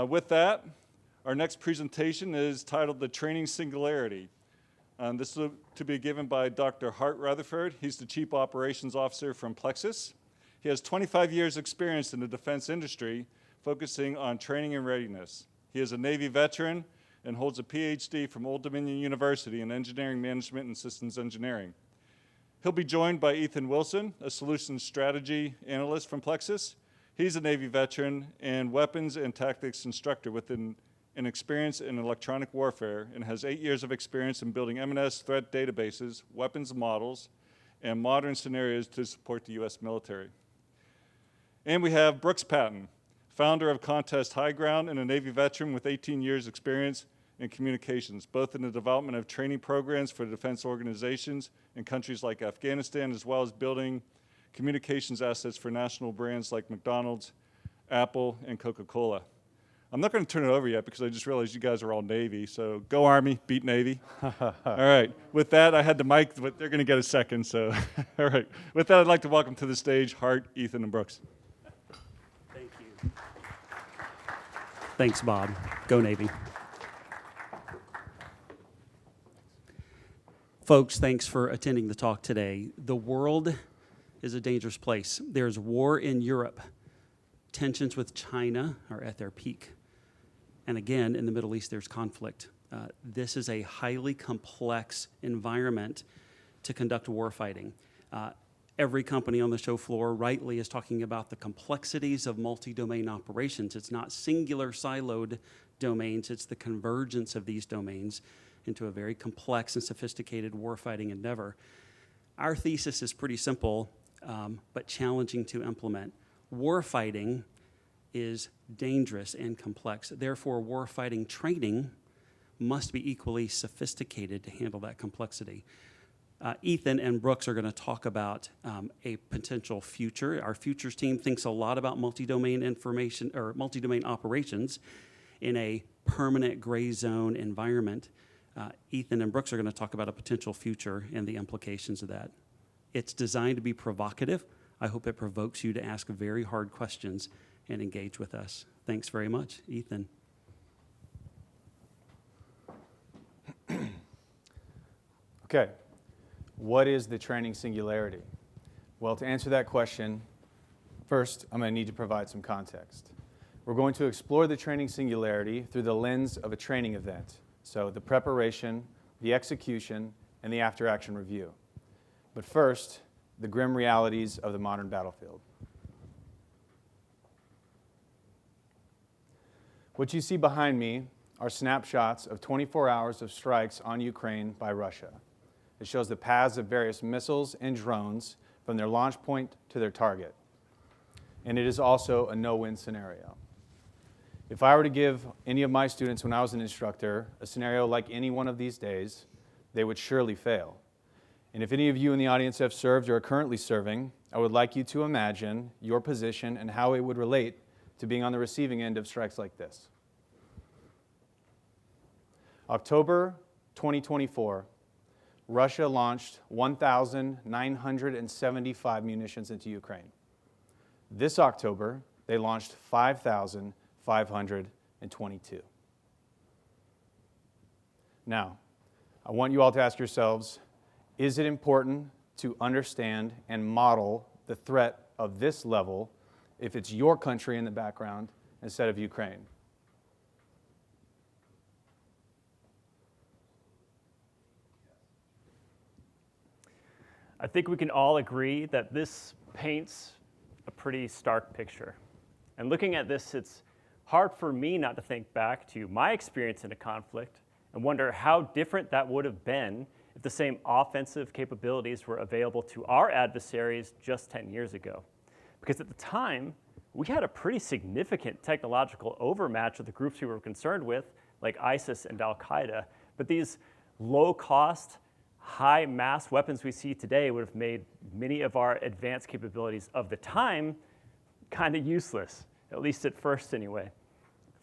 With that, our next presentation is titled The Training Singularity. This is to be given by Dr. Hart Rutherford. He's the Chief Operations Officer from Plexus. He has 25 years experience in the defense industry, focusing on training and readiness. He is a Navy veteran and holds a PhD from Old Dominion University in Engineering Management and Systems Engineering. He'll be joined by Ethan Wilson, a Solutions Strategy Analyst from Plexus. He's a Navy veteran and weapons and tactics instructor with an experience in electronic warfare and has 8 years of experience in building M&S threat databases, weapons models, and modern scenarios to support the U.S. military. And we have Brooks Patton, founder of Contest High Ground and a Navy veteran with 18 years experience in communications, both in the development of training programs for defense organizations in countries like Afghanistan, as well as building communications assets for national brands like McDonald's, Apple, and Coca-Cola. I'm not going to turn it over yet because I just realized you guys are all Navy, so go Army, beat Navy. All right, with that, I had the mic, but they're going to get a second, so all right. With that, I'd like to welcome to the stage Hart, Ethan, and Brooks. Thank you. Thanks, Bob. Go Navy. Folks, thanks for attending the talk today. The world is a dangerous place. There's war in Europe. Tensions with China are at their peak. And again, in the Middle East, there's conflict. This is a highly complex environment to conduct warfighting. Every company on the show floor rightly is talking about the complexities of multi-domain operations. It's not singular siloed domains, it's the convergence of these domains into a very complex and sophisticated warfighting endeavor. Our thesis is pretty simple, but challenging to implement. Warfighting is dangerous and complex. Therefore, warfighting training must be equally sophisticated to handle that complexity. Ethan and Brooks are going to talk about a potential future. Our futures team thinks a lot about multi-domain information or multi-domain operations in a permanent gray zone environment. Ethan and Brooks are going to talk about a potential future and the implications of that. It's designed to be provocative. I hope it provokes you to ask very hard questions and engage with us. Thanks very much. Ethan. Okay. What is the training singularity? Well, to answer that question, first, I'm going to need to provide some context. We're going to explore the training singularity through the lens of a training event. So the preparation, the execution, and the after-action review. But first, the grim realities of the modern battlefield. What you see behind me are snapshots of 24 hours of strikes on Ukraine by Russia. It shows the paths of various missiles and drones from their launch point to their target. And it is also a no-win scenario. If I were to give any of my students when I was an instructor a scenario like any one of these days, they would surely fail. And if any of you in the audience have served or are currently serving, I would like you to imagine your position and how it would relate to being on the receiving end of strikes like this. October 2024, Russia launched 1,975 munitions into Ukraine. This October, they launched 5,522. Now, I want you all to ask yourselves, is it important to understand and model the threat of this level if it's your country in the background instead of Ukraine? I think we can all agree that this paints a pretty stark picture. And looking at this, it's hard for me not to think back to my experience in a conflict and wonder how different that would have been if the same offensive capabilities were available to our adversaries just 10 years ago. Because at the time, we had a pretty significant technological overmatch of the groups we were concerned with, like ISIS and Al-Qaeda. But these low-cost, high-mass weapons we see today would have made many of our advanced capabilities of the time kind of useless, at least at first anyway.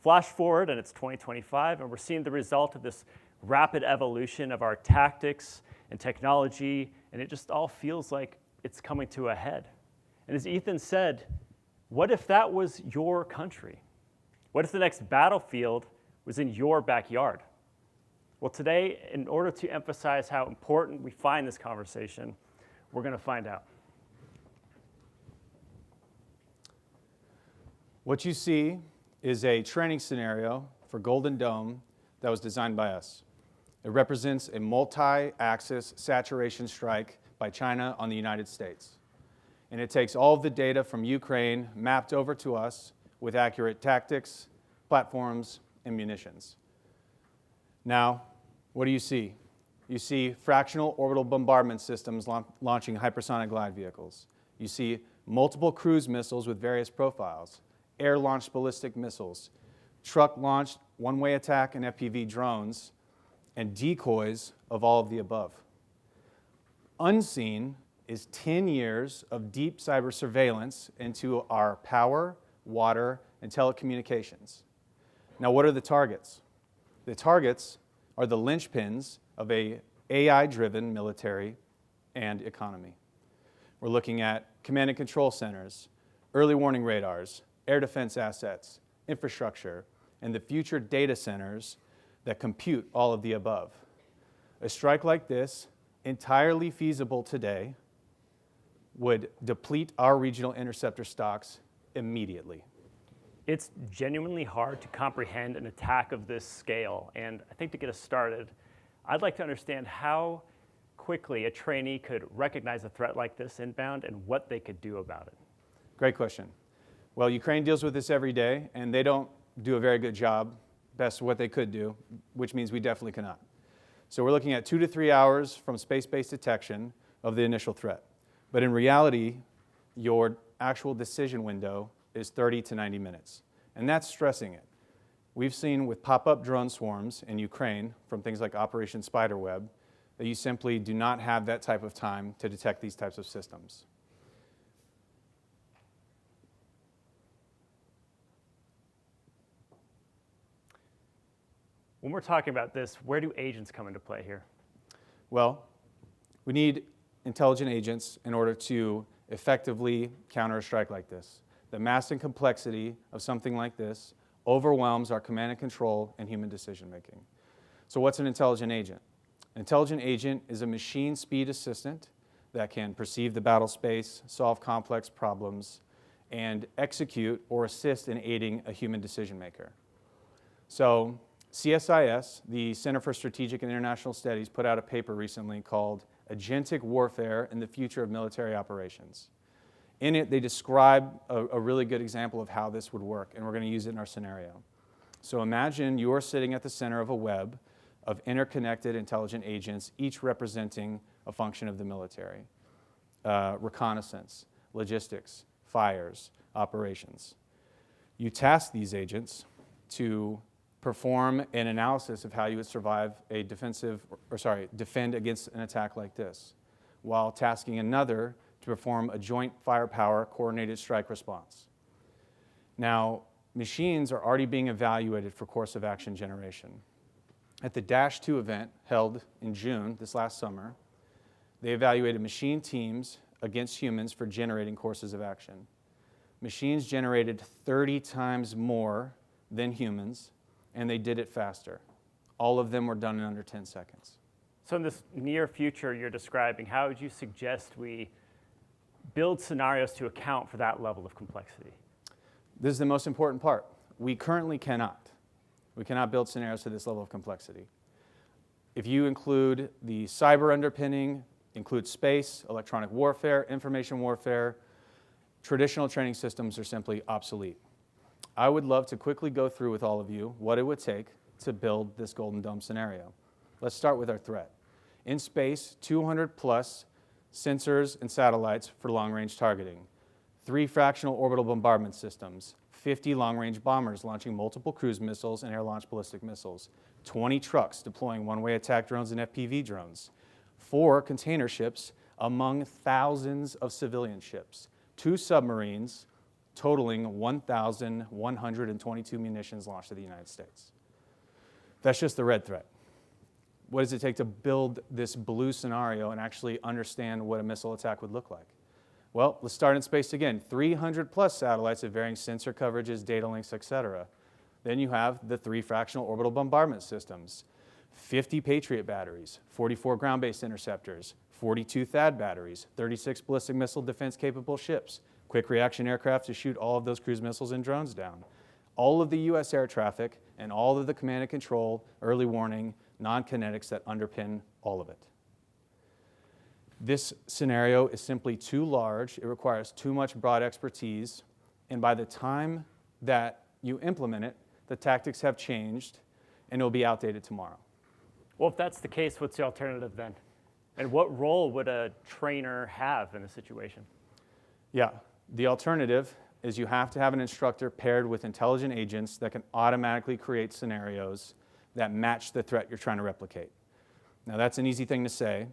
Flash forward, and it's 2025, and we're seeing the result of this rapid evolution of our tactics and technology, and it just all feels like it's coming to a head. And as Ethan said, what if that was your country? What if the next battlefield was in your backyard? Well, today, in order to emphasize how important we find this conversation, we're going to find out. What you see is a training scenario for Golden Dome that was designed by us. It represents a multi-axis saturation strike by China on the United States. And it takes all of the data from Ukraine mapped over to us with accurate tactics, platforms, and munitions. Now, what do you see? You see fractional orbital bombardment systems launching hypersonic glide vehicles. You see multiple cruise missiles with various profiles, air-launched ballistic missiles, truck-launched one-way attack and FPV drones, and decoys of all of the above. Unseen is 10 years of deep cyber surveillance into our power, water, and telecommunications. Now, what are the targets? The targets are the linchpins of a AI-driven military and economy. We're looking at command and control centers, early warning radars, air defense assets, infrastructure, and the future data centers that compute all of the above. A strike like this, entirely feasible today, would deplete our regional interceptor stocks immediately. It's genuinely hard to comprehend an attack of this scale, and I think to get us started, I'd like to understand how quickly a trainee could recognize a threat like this inbound and what they could do about it. Great question. Well, Ukraine deals with this every day, and they don't do a very good job, best what they could do, which means we definitely cannot. So we're looking at 2 to 3 hours from space-based detection of the initial threat. But in reality, your actual decision window is 30 to 90 minutes. And that's stressing it. We've seen with pop-up drone swarms in Ukraine from things like Operation Spiderweb that you simply do not have that type of time to detect these types of systems. When we're talking about this, where do agents come into play here? Well, we need intelligent agents in order to effectively counter a strike like this. The mass and complexity of something like this overwhelms our command and control and human decision making. So what's an intelligent agent? An intelligent agent is a machine speed assistant that can perceive the battle space, solve complex problems, and execute or assist in aiding a human decision maker. So CSIS, the Center for Strategic and International Studies, put out a paper recently called Agentic Warfare and the Future of Military Operations. In it, they describe a really good example of how this would work, and we're going to use it in our scenario. So imagine you're sitting at the center of a web of interconnected intelligent agents, each representing a function of the military. Reconnaissance, logistics, fires, operations. You task these agents to perform an analysis of how you would survive a defend against an attack like this, while tasking another to perform a joint firepower coordinated strike response. Now, machines are already being evaluated for course of action generation. At the Dash 2 event held in June, this last summer, they evaluated machine teams against humans for generating courses of action. Machines generated 30 times more than humans, and they did it faster. All of them were done in under 10 seconds. So in this near future you're describing, how would you suggest we build scenarios to account for that level of complexity? This is the most important part. We currently cannot. We cannot build scenarios to this level of complexity. If you include the cyber underpinning, include space, electronic warfare, information warfare, traditional training systems are simply obsolete. I would love to quickly go through with all of you what it would take to build this Golden Dome scenario. Let's start with our threat. In space, 200 plus sensors and satellites for long-range targeting, 3 fractional orbital bombardment systems, 50 long-range bombers launching multiple cruise missiles and air-launched ballistic missiles, 20 trucks deploying one-way attack drones and FPV drones, 4 container ships among thousands of civilian ships, 2 submarines, totaling 1,122 munitions launched to the United States. That's just the red threat. What does it take to build this blue scenario and actually understand what a missile attack would look like? Well, let's start in space again. 300 plus satellites of varying sensor coverages, data links, etc. Then you have the 3 fractional orbital bombardment systems, 50 Patriot batteries, 44 ground-based interceptors, 42 THAAD batteries, 36 ballistic missile defense-capable ships, quick reaction aircraft to shoot all of those cruise missiles and drones down, all of the U.S. air traffic, and all of the command and control, early warning, non-kinetics that underpin all of it. This scenario is simply too large. It requires too much broad expertise. And by the time that you implement it, the tactics have changed and it will be outdated tomorrow. Well, if that's the case, what's the alternative then? And what role would a trainer have in a situation? Yeah, the alternative is you have to have an instructor paired with intelligent agents that can automatically create scenarios that match the threat you're trying to replicate. Now, that's an easy thing to say.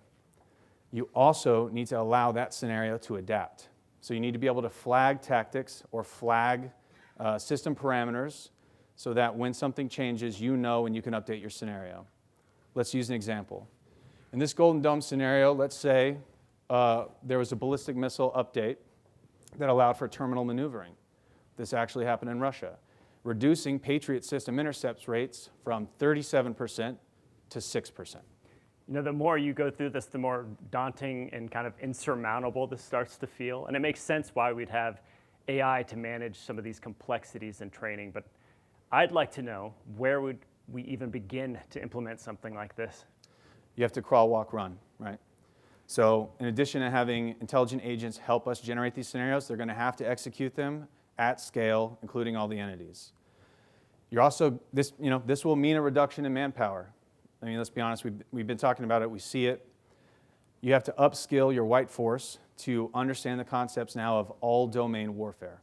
You also need to allow that scenario to adapt. So you need to be able to flag tactics or flag system parameters so that when something changes, you know and you can update your scenario. Let's use an example. In this Golden Dome scenario, let's say there was a ballistic missile update that allowed for terminal maneuvering. This actually happened in Russia, reducing Patriot system intercepts rates from 37% to 6%. You know, the more you go through this, the more daunting and kind of insurmountable this starts to feel. And it makes sense why we'd have AI to manage some of these complexities in training. But I'd like to know, where would we even begin to implement something like this? You have to crawl, walk, run, right? So in addition to having intelligent agents help us generate these scenarios, they're going to have to execute them at scale, including all the entities. You're also, this will mean a reduction in manpower. I mean, let's be honest, we've been talking about it, we see it. You have to upskill your white force to understand the concepts now of all domain warfare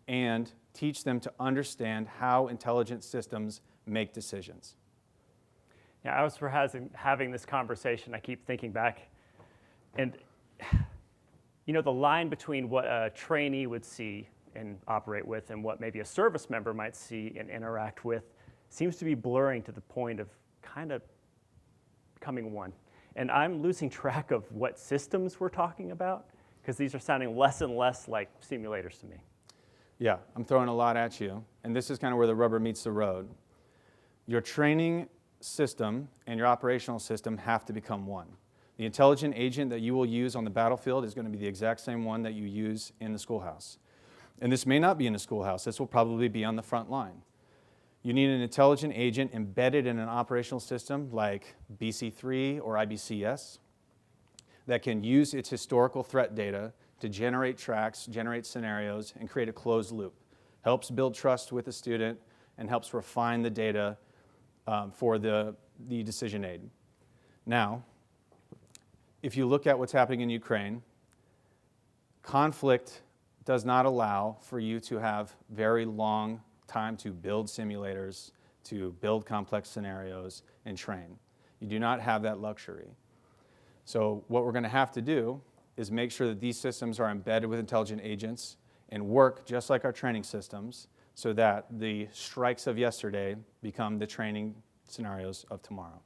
and teach them to understand how intelligent systems make decisions. Yeah, as we're having this conversation, I keep thinking back, and you know, the line between what a trainee would see and operate with and what maybe a service member might see and interact with seems to be blurring to the point of kind of becoming one. And I'm losing track of what systems we're talking about, because these are sounding less and less like simulators to me. Yeah, I'm throwing a lot at you, and this is kind of where the rubber meets the road. Your training system and your operational system have to become one. The intelligent agent that you will use on the battlefield is going to be the exact same one that you use in the schoolhouse. And this may not be in the schoolhouse. This will probably be on the front line. You need an intelligent agent embedded in an operational system like BC3 or IBCS that can use its historical threat data to generate tracks, generate scenarios, and create a closed loop. Helps build trust with the student and helps refine the data for the decision aid. Now, if you look at what's happening in Ukraine, conflict does not allow for you to have very long time to build simulators, to build complex scenarios, and train. You do not have that luxury. So what we're going to have to do is make sure that these systems are embedded with intelligent agents and work just like our training systems so that the strikes of yesterday become the training scenarios of tomorrow.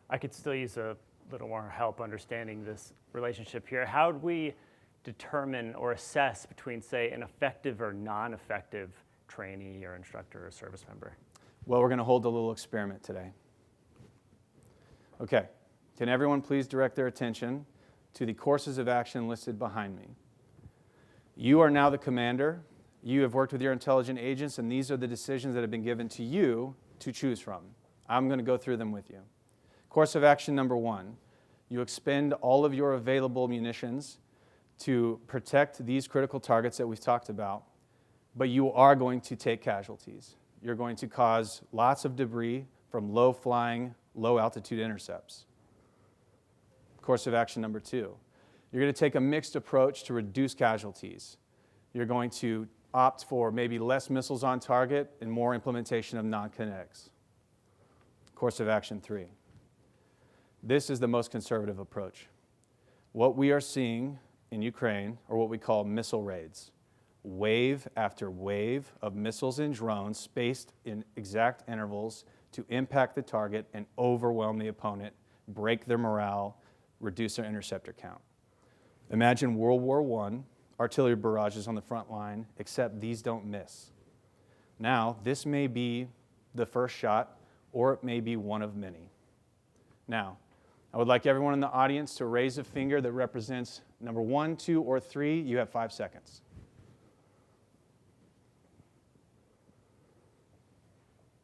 I could still use a little more help understanding this relationship here. How do we determine or assess between, say, an effective or non-effective trainee or instructor or service member? Well, we're going to hold a little experiment today. Okay, can everyone please direct their attention to the courses of action listed behind me? You are now the commander. You have worked with your intelligent agents, and these are the decisions that have been given to you to choose from. I'm going to go through them with you. Course of action number 1, you expend all of your available munitions to protect these critical targets that we've talked about, but you are going to take casualties. You're going to cause lots of debris from low-flying, low-altitude intercepts. Course of action number 2, you're going to take a mixed approach to reduce casualties. You're going to opt for maybe less missiles on target and more implementation of non-kinetics. Course of action 3. This is the most conservative approach. What we are seeing in Ukraine are what we call missile raids. Wave after wave of missiles and drones spaced in exact intervals to impact the target and overwhelm the opponent, break their morale, reduce their interceptor count. Imagine World War I, artillery barrages on the front line, except these don't miss. Now, this may be the first shot, or it may be one of many. Now, I would like everyone in the audience to raise a finger that represents number 1, 2, or 3. You have 5 seconds.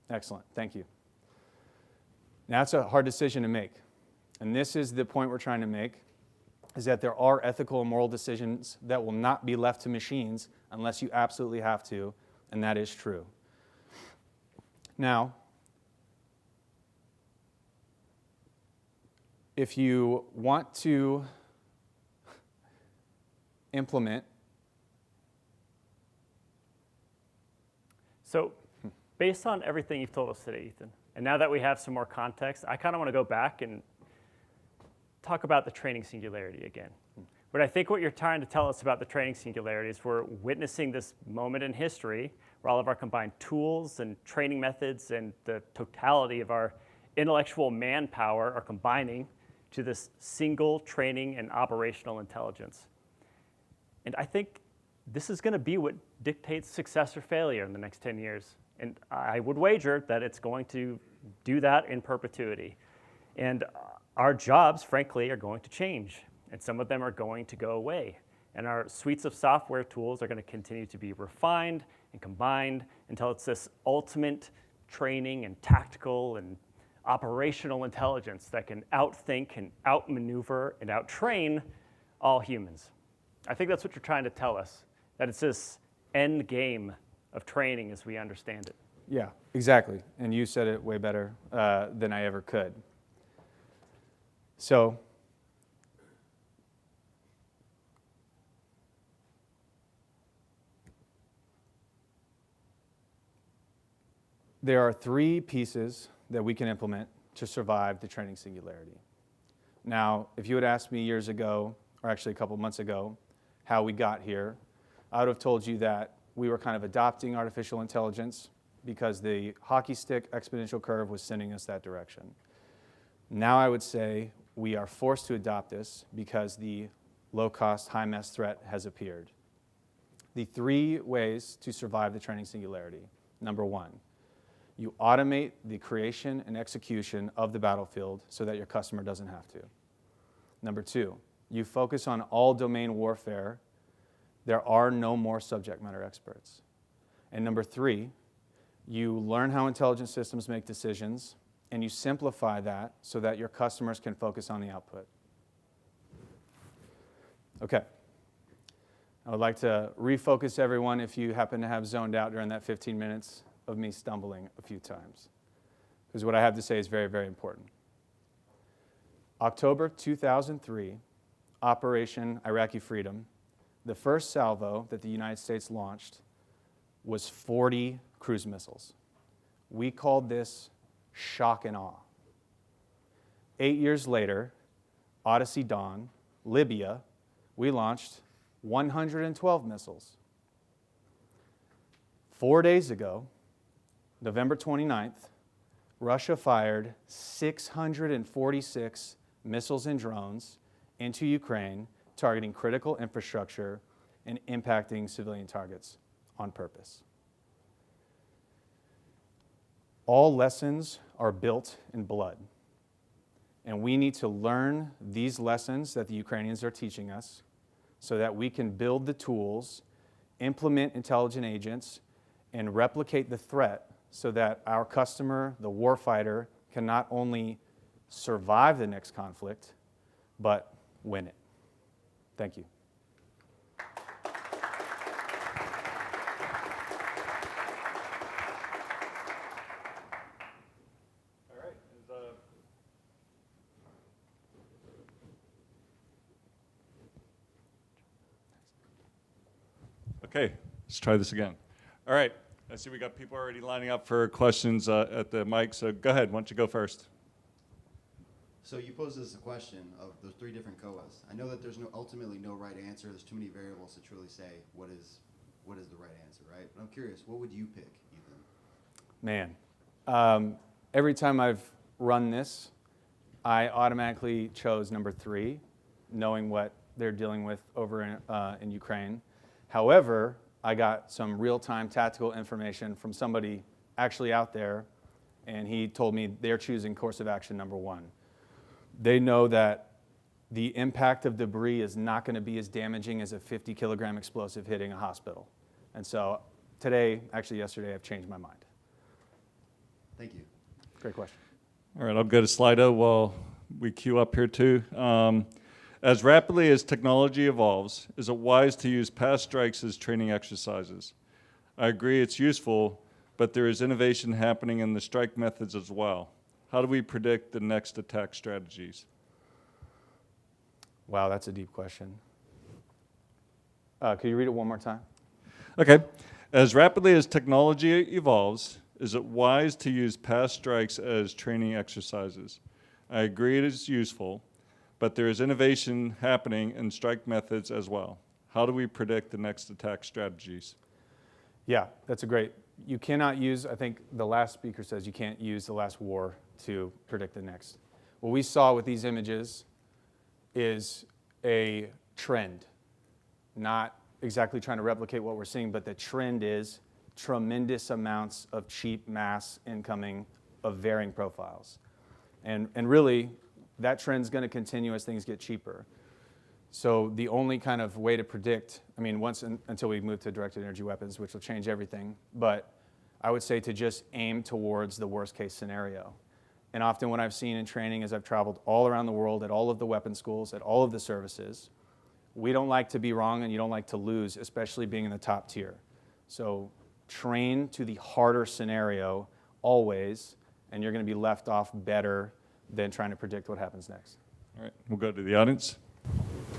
Excellent, thank you. Now, it's a hard decision to make. And this is the point we're trying to make, is that there are ethical and moral decisions that will not be left to machines unless you absolutely have to, and that is true. Now, if you want to implement, So based on everything you've told us today, Ethan, and now that we have some more context, I kind of want to go back and talk about the training singularity again. But I think what you're trying to tell us about the training singularity is we're witnessing this moment in history where all of our combined tools and training methods and the totality of our intellectual manpower are combining to this single training and operational intelligence. And I think this is going to be what dictates success or failure in the next 10 years. And I would wager that it's going to do that in perpetuity. And our jobs, frankly, are going to change. And some of them are going to go away. And our suites of software tools are going to continue to be refined and combined until it's this ultimate training and tactical and operational intelligence that can outthink and outmaneuver and outtrain all humans. I think that's what you're trying to tell us, that it's this end game of training as we understand it. yeah, exactly. And you said it way better than I ever could. So, there are 3 pieces that we can implement to survive the training singularity. Now, if you had asked me years ago, or actually a couple months ago, how we got here, I would have told you that we were kind of adopting artificial intelligence because the hockey stick exponential curve was sending us that direction. Now I would say we are forced to adopt this because the low-cost, high-mass threat has appeared. The 3 ways to survive the training singularity. Number 1, you automate the creation and execution of the battlefield so that your customer doesn't have to. Number 2, you focus on all domain warfare. There are no more subject matter experts. And number 3, you learn how intelligent systems make decisions, and you simplify that so that your customers can focus on the output. Okay. I would like to refocus everyone if you happen to have zoned out during that 15 minutes of me stumbling a few times, because what I have to say is very, very important. October 2003, Operation Iraqi Freedom, the first salvo that the United States launched was 40 cruise missiles. We called this shock and awe. 8 years later, Odyssey Dawn, Libya, we launched 112 missiles. 4 days ago, November 29th, Russia fired 646 missiles and drones into Ukraine, targeting critical infrastructure and impacting civilian targets on purpose. All lessons are built in blood, and we need to learn these lessons that the Ukrainians are teaching us so that we can build the tools, implement intelligent agents, and replicate the threat so that our customer, the warfighter, can not only survive the next conflict, but win it. Thank you. All right. Okay, let's try this again. All right, I see we got people already lining up for questions at the mic, so go ahead. Why don't you go first? So you posed this question of those 3 different COAs. I know that there's ultimately no right answer. There's too many variables to truly say what is the right answer, right? But I'm curious, what would you pick, Ethan? Man, every time I've run this, I automatically chose number 3, knowing what they're dealing with over in Ukraine. However, I got some real-time tactical information from somebody actually out there and he told me they're choosing course of action number 1. They know that the impact of debris is not going to be as damaging as a 50-kilogram explosive hitting a hospital. And so today, actually yesterday, I've changed my mind. Thank you. Great question. All right, I'll go to Slido while we queue up here too. As rapidly as technology evolves, is it wise to use past strikes as training exercises? I agree it's useful, but there is innovation happening in the strike methods as well. How do we predict the next attack strategies? Wow, that's a deep question. Could you read it one more time? Okay. As rapidly as technology evolves, is it wise to use past strikes as training exercises? I agree it is useful, but there is innovation happening in strike methods as well. How do we predict the next attack strategies? Yeah, that's a great. You cannot use, I think the last speaker says you can't use the last war to predict the next. What we saw with these images is a trend, not exactly trying to replicate what we're seeing, but the trend is tremendous amounts of cheap mass incoming of varying profiles. And really, that trend's going to continue as things get cheaper. So the only kind of way to predict, I mean, until we move to directed energy weapons, which will change everything, but I would say to just aim towards the worst case scenario. And often what I've seen in training as I've traveled all around the world at all of the weapons schools, at all of the services, we don't like to be wrong and you don't like to lose, especially being in the top tier. So train to the harder scenario always, and you're going to be left off better than trying to predict what happens next. All right, we'll go to the audience.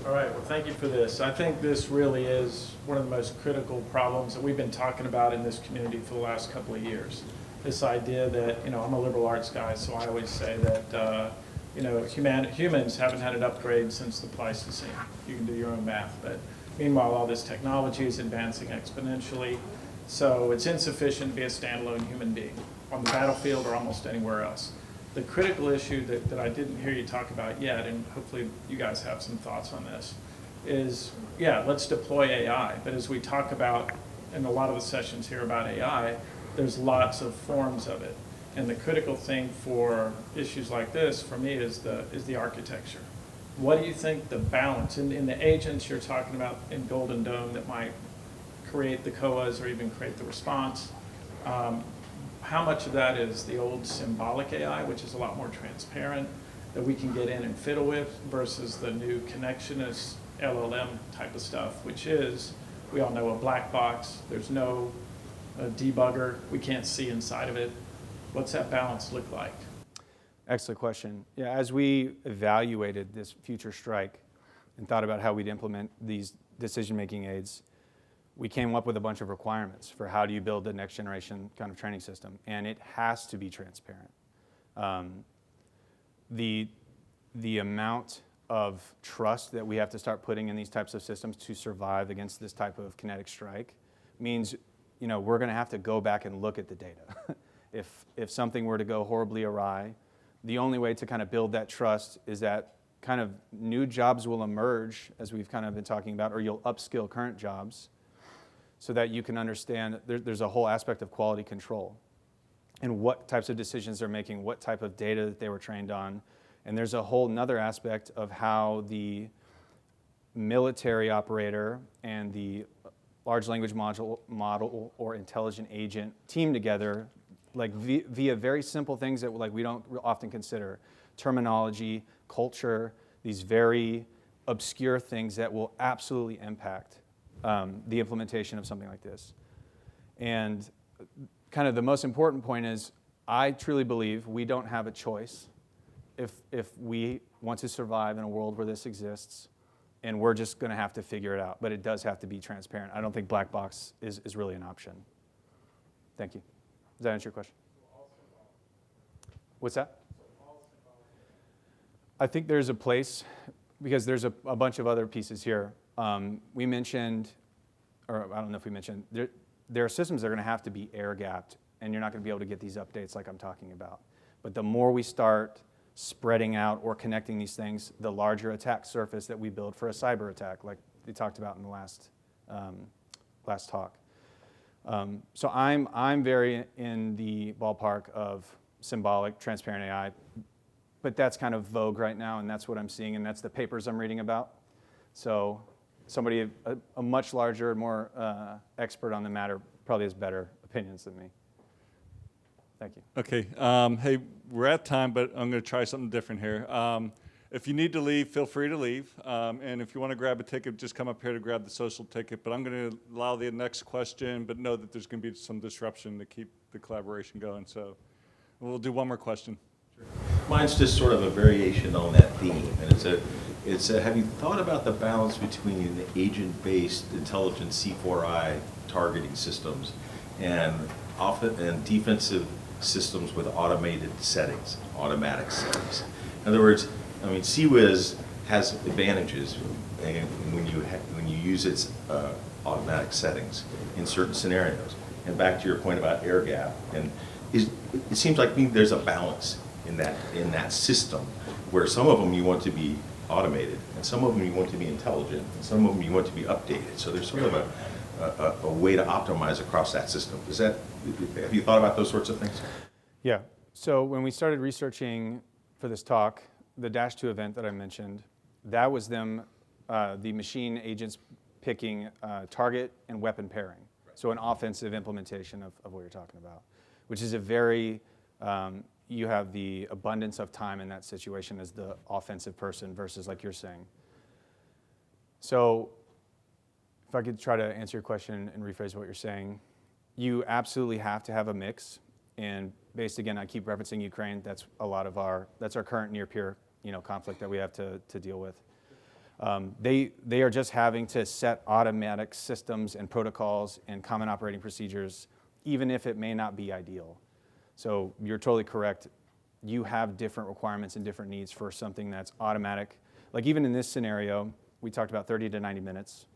All right, well, thank you for this. I think this really is one of the most critical problems that we've been talking about in this community for the last couple of years. This idea that, I'm a liberal arts guy, so I always say that, humans haven't had an upgrade since the Pleistocene. You can do your own math, but meanwhile, all this technology is advancing exponentially, so it's insufficient to be a standalone human being on the battlefield or almost anywhere else. The critical issue that I didn't hear you talk about yet, and hopefully you guys have some thoughts on this, is, let's deploy AI. But as we talk about in a lot of the sessions here about AI, there's lots of forms of it. And the critical thing for issues like this, for me, is the architecture. What do you think the balance, in the agents you're talking about in Golden Dome that might create the COAs or even create the response, how much of that is the old symbolic AI, which is a lot more transparent, that we can get in and fiddle with, versus the new connectionist LLM type of stuff, which is, we all know, a black box. There's no debugger. We can't see inside of it. What's that balance look like? Excellent question. Yeah, as we evaluated this future strike and thought about how we'd implement these decision-making aids, we came up with a bunch of requirements for how do you build the next generation kind of training system, and it has to be transparent. The amount of trust that we have to start putting in these types of systems to survive against this type of kinetic strike means, we're going to have to go back and look at the data. If something were to go horribly awry, the only way to kind of build that trust is that kind of new jobs will emerge, as we've kind of been talking about, or you'll upskill current jobs, so that you can understand there's a whole aspect of quality control and what types of decisions they're making, what type of data that they were trained on. And there's a whole nother aspect of how the military operator and the large language model or intelligent agent team together, like via very simple things that we don't often consider. Terminology, culture, these very obscure things that will absolutely impact the implementation of something like this. And kind of the most important point is, I truly believe we don't have a choice if we want to survive in a world where this exists, and we're just going to have to figure it out. But it does have to be transparent. I don't think black box is really an option. Thank you. Does that answer your question? What's that? I think there's a place, because there's a bunch of other pieces here. We mentioned, or I don't know if we mentioned, there are systems that are going to have to be air-gapped, and you're not going to be able to get these updates like I'm talking about. But the more we start spreading out or connecting these things, the larger attack surface that we build for a cyber attack, like they talked about in the last talk. So I'm very in the ballpark of symbolic, transparent AI. But that's kind of vogue right now, and that's what I'm seeing, and that's the papers I'm reading about. So somebody, a much larger, more expert on the matter probably has better opinions than me. Thank you. Okay, hey, we're at time, but I'm going to try something different here. If you need to leave, feel free to leave. And if you want to grab a ticket, just come up here to grab the social ticket. But I'm going to allow the next question, but know that there's going to be some disruption to keep the collaboration going. So we'll do one more question. Mine's just sort of a variation on that theme, and it's a have you thought about the balance between agent-based intelligent C4I targeting systems and defensive systems with automated settings, automatic settings? In other words, I mean, CWIS has advantages when you use its automatic settings in certain scenarios. And back to your point about air gap, and it seems like there's a balance in that system, where some of them you want to be automated, and some of them you want to be intelligent, and some of them you want to be updated. So there's sort of a way to optimize across that system. Have you thought about those sorts of things? Yeah. So when we started researching for this talk, the -2 event that I mentioned, that was them, the machine agents picking target and weapon pairing. Right. So an offensive implementation of what you're talking about, which is a very you have the abundance of time in that situation as the offensive person versus like you're saying. So if I could try to answer your question and rephrase what you're saying, you absolutely have to have a mix. And based, again, I keep referencing Ukraine. That's that's our current near-peer conflict that we have to deal with. They are just having to set automatic systems and protocols and common operating procedures, even if it may not be ideal. So you're totally correct. You have different requirements and different needs for something that's automatic. Like even in this scenario, we talked about 30 to 90 minutes.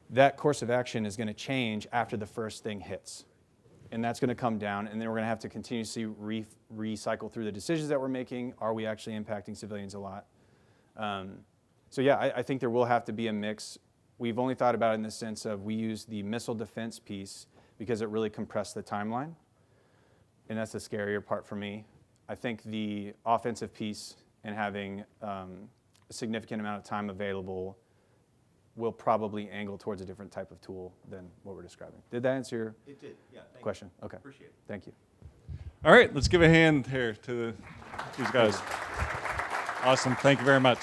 That course of action is going to change after the first thing hits. And that's going to come down, and then we're going to have to continuously recycle through the decisions that we're making. Are we actually impacting civilians a lot? So yeah, I think there will have to be a mix. We've only thought about it in the sense of we use the missile defense piece because it really compressed the timeline. And that's the scarier part for me. I think the offensive piece and having a significant amount of time available will probably angle towards a different type of tool than what we're describing. Did that answer your question? Okay. Appreciate it. Thank you. All right, let's give a hand here to these guys. Awesome. Thank you very much.